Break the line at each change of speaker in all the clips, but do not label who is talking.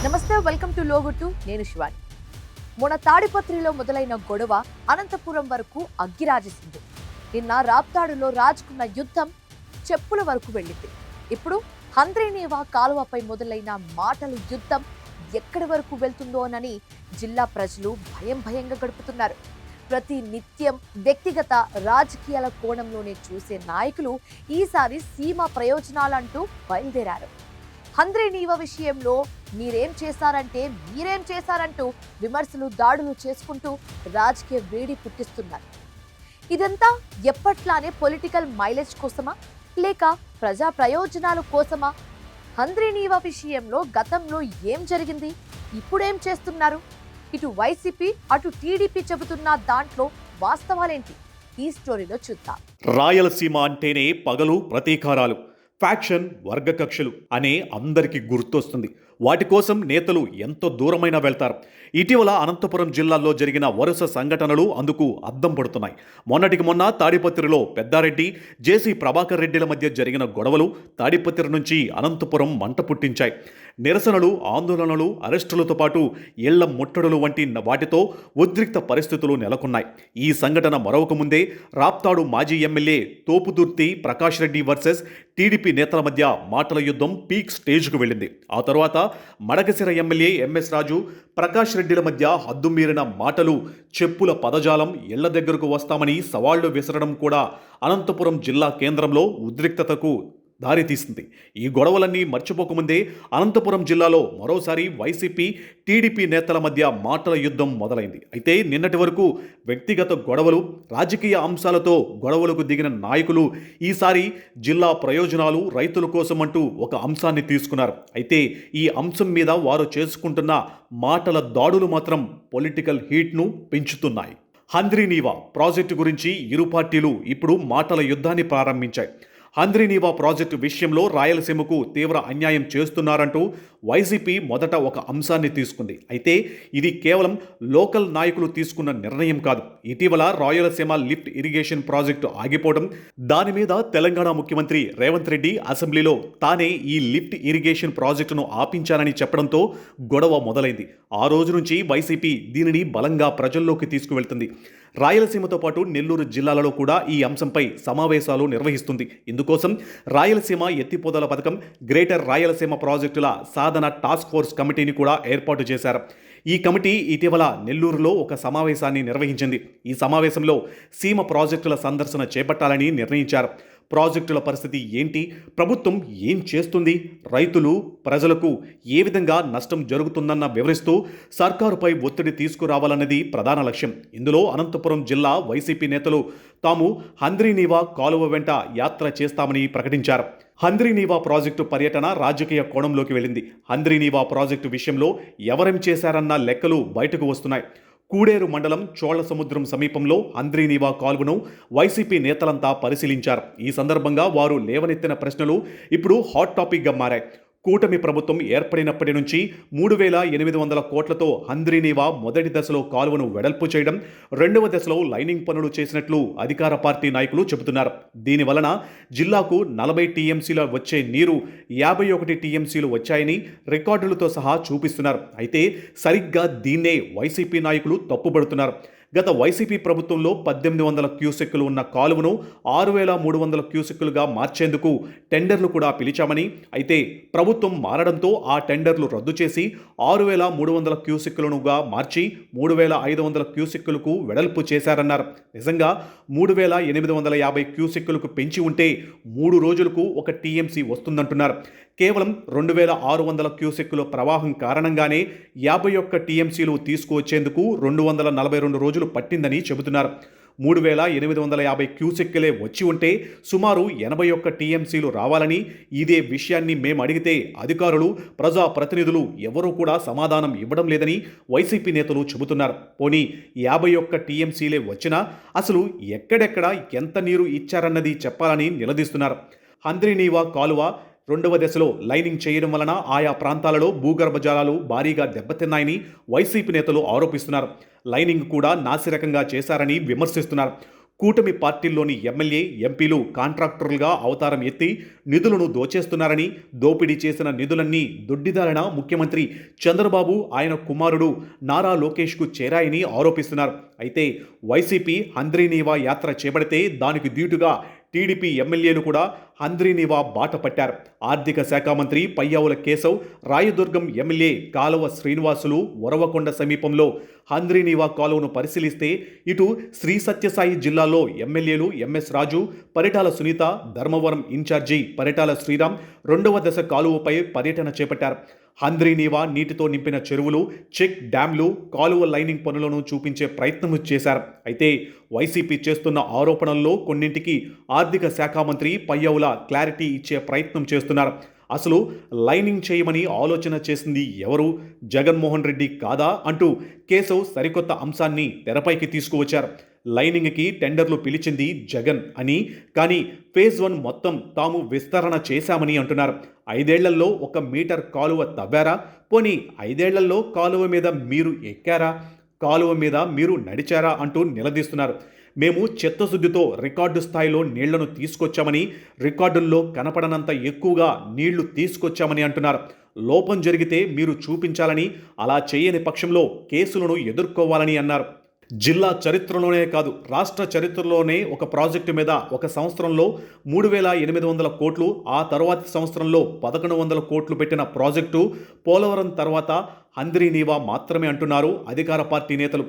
నమస్తే, welcome to లోగుట్టు. నేను శివాని. మొన్న తాడిపత్రిలో మొదలైన గొడవ అనంతపురం వరకు అగ్గిరాజేసింది. నిన్న రాప్తాడులో రాజుకున్న యుద్ధం చెప్పుల వరకు వెళ్ళింది. ఇప్పుడు హంద్రీనీవా కాలువపై మొదలైన మాటల యుద్ధం ఎక్కడి వరకు వెళ్తుందోనని జిల్లా ప్రజలు భయంగా గడుపుతున్నారు. ప్రతి నిత్యం వ్యక్తిగత రాజకీయాల కోణంలోనే చూసే నాయకులు ఈసారి సీమ ప్రయోజనాలంటూ బయలుదేరారు. హంద్రీనీవా విషయంలో మీరేం చేశారంటూ విమర్శలు, దాడులు చేసుకుంటూ రాజకీయ వేడి పుట్టిస్తున్నారు. ఇదంతా ఎప్పట్లానే పొలిటికల్ మైలేజ్ కోసమా, లేక ప్రజా ప్రయోజనాల కోసమా? హంద్రీనీవా విషయంలో గతంలో ఏం జరిగింది, ఇప్పుడేం చేస్తున్నారు? ఇటు వైసీపీ అటు టీడీపీ చెబుతున్న దాంట్లో వాస్తవాలేంటి? ఈ స్టోరీలో చూద్దాం.
రాయలసీమ అంటేనే పగలు, ప్రతీకారాలు, ఫ్యాక్షన్, వర్గ కక్షలు అనే అందరికీ గుర్తొస్తుంది. వాటి కోసం నేతలు ఎంతో దూరమైనా వెళ్తారు. ఇటీవల అనంతపురం జిల్లాలో జరిగిన వరుస సంఘటనలు అందుకు అద్దం పడుతున్నాయి. మొన్నటికి మొన్న తాడిపత్రిలో పెద్దారెడ్డి, జేసీ ప్రభాకర్ రెడ్డిల మధ్య జరిగిన గొడవలు తాడిపత్రి నుంచి అనంతపురం మంట పుట్టించాయి. నిరసనలు, ఆందోళనలు, అరెస్టులతో పాటు ఇళ్ల ముట్టడులు వంటి వాటితో ఉద్రిక్త పరిస్థితులు నెలకొన్నాయి. ఈ సంఘటన మరొక ముందే రాప్తాడు మాజీ MLA Thopudurthi Prakash Reddy versus TDP నేతల మధ్య మాటల యుద్ధం పీక్ స్టేజ్కు వెళ్ళింది. ఆ తర్వాత మడకశిర ఎమ్మెల్యే ఎంఎస్ రాజు, ప్రకాష్ రెడ్డిల మధ్య హద్దుమీరిన మాటలు, చెప్పుల పదజాలం, ఇళ్ల దగ్గరకు వస్తామని సవాళ్లు విసరడం కూడా అనంతపురం జిల్లా కేంద్రంలో ఉద్రిక్తతకు దారితీసింది. ఈ గొడవలన్నీ మర్చిపోకముందే అనంతపురం జిల్లాలో మరోసారి వైసీపీ, టీడీపీ నేతల మధ్య మాటల యుద్ధం మొదలైంది. అయితే నిన్నటి వరకు వ్యక్తిగత గొడవలు, రాజకీయ అంశాలతో గొడవలకు దిగిన నాయకులు ఈసారి జిల్లా ప్రయోజనాలు, రైతుల కోసం అంటూ ఒక అంశాన్ని తీసుకున్నారు. అయితే ఈ అంశం మీద వారు చేసుకుంటున్న మాటల దాడులు మాత్రం పొలిటికల్ హీట్ను పెంచుతున్నాయి. హంద్రీనీవా ప్రాజెక్టు గురించి ఇరు పార్టీలు ఇప్పుడు మాటల యుద్ధాన్ని ప్రారంభించాయి. హంద్రీనీవా ప్రాజెక్టు విషయంలో రాయలసీమకు తీవ్ర అన్యాయం చేస్తున్నారంటూ వైసీపీ మొదట ఒక అంశాన్ని తీసుకుంది. అయితే ఇది కేవలం లోకల్ నాయకులు తీసుకున్న నిర్ణయం కాదు. ఇటీవల రాయలసీమ లిఫ్ట్ ఇరిగేషన్ ప్రాజెక్టు ఆగిపోవడం, దాని మీద తెలంగాణ ముఖ్యమంత్రి రేవంత్ రెడ్డి అసెంబ్లీలో తానే ఈ లిఫ్ట్ ఇరిగేషన్ ప్రాజెక్టును ఆపించానని చెప్పడంతో గొడవ మొదలైంది. ఆ రోజు నుంచి వైసీపీ దీనిని బలంగా ప్రజల్లోకి తీసుకువెళ్తుంది. రాయలసీమతో పాటు నెల్లూరు జిల్లాలలో కూడా ఈ అంశంపై సమావేశాలు నిర్వహిస్తుంది. ఇందుకోసం రాయలసీమ ఎత్తిపోతల పథకం, గ్రేటర్ రాయలసీమ ప్రాజెక్టుల సాధన టాస్క్ ఫోర్స్ కమిటీని కూడా ఏర్పాటు చేశారు. ఈ కమిటీ ఇటీవల నెల్లూరులో ఒక సమావేశాన్ని నిర్వహించింది. ఈ సమావేశంలో సీమ ప్రాజెక్టుల సందర్శన చేపట్టాలని నిర్ణయించారు. ప్రాజెక్టుల పరిస్థితి ఏంటి, ప్రభుత్వం ఏం చేస్తుంది, రైతులు, ప్రజలకు ఏ విధంగా నష్టం జరుగుతుందన్న వివరిస్తూ సర్కారుపై ఒత్తిడి తీసుకురావాలన్నది ప్రధాన లక్ష్యం. ఇందులో అనంతపురం జిల్లా వైసీపీ నేతలు తాము హంద్రీనీవా కాలువ వెంట యాత్ర చేస్తామని ప్రకటించారు. హంద్రీనీవా ప్రాజెక్టు పర్యటన రాజకీయ కోణంలోకి వెళ్ళింది. హంద్రీనీవా ప్రాజెక్టు విషయంలో ఎవరేం చేశారన్న లెక్కలు బయటకు వస్తున్నాయి. కూడేరు మండలం చోళ సముద్రం సమీపంలో హంద్రీనీవా కాలువను వైసీపీ నేతలంతా పరిశీలించారు. ఈ సందర్భంగా వారు లేవనెత్తిన ప్రశ్నలు ఇప్పుడు హాట్ టాపిక్గా మారాయి. కూటమి ప్రభుత్వం ఏర్పడినప్పటి నుంచి 3,800 కోట్లతో హంద్రీనీవా మొదటి దశలో కాలువను వెడల్పు చేయడం, రెండవ దశలో లైనింగ్ పనులు చేసినట్లు అధికార పార్టీ నాయకులు చెబుతున్నారు. దీనివలన జిల్లాకు 40 టీఎంసీల వచ్చే నీరు 51 టీఎంసీలు వచ్చాయని రికార్డులతో సహా చూపిస్తున్నారు. అయితే సరిగ్గా దీన్నే వైసీపీ నాయకులు తప్పుపడుతున్నారు. గత వైసీపీ ప్రభుత్వంలో 1800 క్యూసెక్కులు ఉన్న కాలువను 6300 క్యూసెక్కులుగా మార్చేందుకు టెండర్లు కూడా పిలిచామని, అయితే ప్రభుత్వం మారడంతో ఆ టెండర్లు రద్దు చేసి 6300 క్యూసెక్కులుగా మార్చి 3500 క్యూసెక్కులకు వెడల్పు చేశారన్నారు. నిజంగా 3850 క్యూసెక్కులకు పెంచి ఉంటే 3 రోజులకు 1 టీఎంసీ వస్తుందంటున్నారు. కేవలం 2600 క్యూసెక్కుల ప్రవాహం కారణంగానే 51 టీఎంసీలు తీసుకువచ్చేందుకు 242 రోజులు పట్టిందని చెబుతున్నారు. 3850 క్యూసెక్కులే వచ్చి ఉంటే సుమారు 81 టీఎంసీలు రావాలని, ఇదే విషయాన్ని మేము అడిగితే అధికారులు, ప్రజాప్రతినిధులు ఎవరూ కూడా సమాధానం ఇవ్వడం లేదని వైసీపీ నేతలు చెబుతున్నారు. పోనీ 51 టీఎంసీలే వచ్చినా అసలు ఎక్కడెక్కడ ఎంత నీరు ఇచ్చారన్నది చెప్పాలని నిలదీస్తున్నారు. హంద్రీనీవా కాలువ రెండవ దశలో లైనింగ్ చేయడం వలన ఆయా ప్రాంతాలలో భూగర్భ జలాలు భారీగా దెబ్బతిన్నాయని వైసీపీ నేతలు ఆరోపిస్తున్నారు. లైనింగ్ కూడా నాసిరకంగా చేశారని విమర్శిస్తున్నారు. కూటమి పార్టీల్లోని ఎమ్మెల్యే ఎంపీలు కాంట్రాక్టర్లుగా అవతారం ఎత్తి నిధులను దోచేస్తున్నారని, దోపిడీ చేసిన నిధులన్నీ దొడ్డిదారిన ముఖ్యమంత్రి చంద్రబాబు ఆయన కుమారుడు నారా లోకేష్కు చేరాయని ఆరోపిస్తున్నారు. అయితే వైసీపీ హంద్రీనీవా యాత్ర చేపడితే దానికి దీటుగా టీడీపీ ఎమ్మెల్యేలు కూడా హంద్రీనీవా బాట పట్టారు. ఆర్థిక శాఖ మంత్రి పయ్యావుల కేశవ్, రాయదుర్గం ఎమ్మెల్యే కాలువ శ్రీనివాసులు ఉరవకొండ సమీపంలో హంద్రీనీవా కాలువను పరిశీలిస్తే ఇటు శ్రీ సత్యసాయి జిల్లాలో ఎమ్మెల్యేలు ఎంఎస్ రాజు, పరిటాల సునీత, ధర్మవరం ఇన్ఛార్జి పరిటాల శ్రీరామ్ రెండవ దశ కాలువపై పర్యటన చేపట్టారు. హంద్రీనీవా నీటితో నింపిన చెరువులు, చెక్ డ్యాంలు, కాలువ లైనింగ్ పనులను చూపించే ప్రయత్నం చేశారు. అయితే వైసీపీ చేస్తున్న ఆరోపణల్లో కొన్నింటికి ఆర్థిక శాఖ మంత్రి పయ్యావుల క్లారిటీ ఇచ్చే ప్రయత్నం చేస్తున్నారు. అసలు లైనింగ్ చేయమని ఆలోచన చేసింది ఎవరు? జగన్మోహన్ రెడ్డి కాదా అంటూ కేశవ్ సరికొత్త అంశాన్ని తెరపైకి తీసుకువచ్చారు. లైనింగ్కి టెండర్లు పిలిచింది జగన్ అని, కానీ ఫేజ్ 1 మొత్తం తాము విస్తరణ చేశామని అంటున్నారు. 5 ఏళ్లలో 1 మీటర్ కాలువ తవ్వారా? పోనీ 5 ఏళ్లలో కాలువ మీద మీరు ఎక్కారా? కాలువ మీద మీరు నడిచారా అంటూ నిలదీస్తున్నారు. మేము చిత్తశుద్ధితో రికార్డు స్థాయిలో నీళ్లను తీసుకొచ్చామని, రికార్డుల్లో కనపడనంత ఎక్కువగా నీళ్లు తీసుకొచ్చామని అంటున్నారు. లోపం జరిగితే మీరు చూపించాలని, అలా చేయని పక్షంలో కేసులను ఎదుర్కోవాలని అన్నారు. జిల్లా చరిత్రలోనే కాదు, రాష్ట్ర చరిత్రలోనే ఒక ప్రాజెక్టు మీద ఒక సంవత్సరంలో 3,800 కోట్లు, ఆ తర్వాతి సంవత్సరంలో 1,100 కోట్లు పెట్టిన ప్రాజెక్టు పోలవరం తర్వాత హంద్రీనీవా మాత్రమే అంటున్నారు అధికార పార్టీ నేతలు.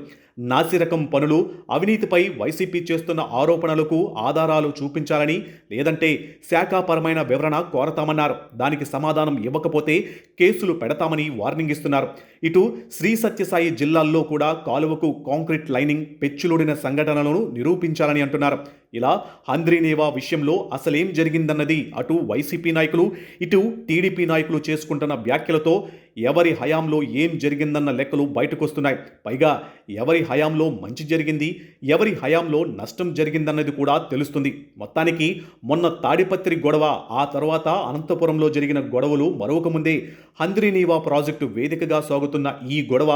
నాసిరకం పనులు, అవినీతిపై వైసీపీ చేస్తున్న ఆరోపణలకు ఆధారాలు చూపించాలని, లేదంటే శాఖాపరమైన వివరణ కోరతామన్నారు. దానికి సమాధానం ఇవ్వకపోతే కేసులు పెడతామని వార్నింగ్ ఇస్తున్నారు. ఇటు శ్రీ సత్యసాయి జిల్లాల్లో కూడా కాలువకు కాంక్రీట్ లైనింగ్ పెచ్చులుడిన సంఘటనలను నిరూపించాలని అంటున్నారు. ఇలా హంద్రీనీవా విషయంలో అసలేం జరిగిందన్నది అటు వైసీపీ నాయకులు, ఇటు టీడీపీ నాయకులు చేసుకుంటున్న వ్యాఖ్యలతో ఎవరి హయాంలో ఏం జరిగిందన్న లెక్కలు బయటకొస్తున్నాయి. పైగా ఎవరి హయాంలో మంచి జరిగింది, ఎవరి హయాంలో నష్టం జరిగిందన్నది కూడా తెలుస్తుంది. మొత్తానికి మొన్న తాడిపత్రి గొడవ, ఆ తర్వాత అనంతపురంలో జరిగిన గొడవలు మరొక ముందే హంద్రీనీవా ప్రాజెక్టు వేదికగా సాగుతున్న ఈ గొడవ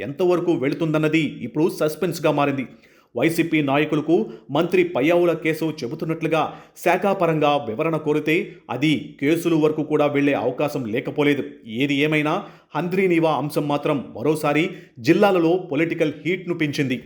ఎంతవరకు వెళుతుందన్నది ఇప్పుడు సస్పెన్స్గా మారింది. వైసీపీ నాయకులకు మంత్రి పయ్యావుల కేశవ్ చెబుతున్నట్లుగా శాఖాపరంగా వివరణ కోరితే అది కేసుల వరకు కూడా వెళ్లే అవకాశం లేకపోలేదు. ఏది ఏమైనా హంద్రీనీవా అంశం మాత్రం మరోసారి జిల్లాలలో పొలిటికల్ హీట్ను పెంచింది.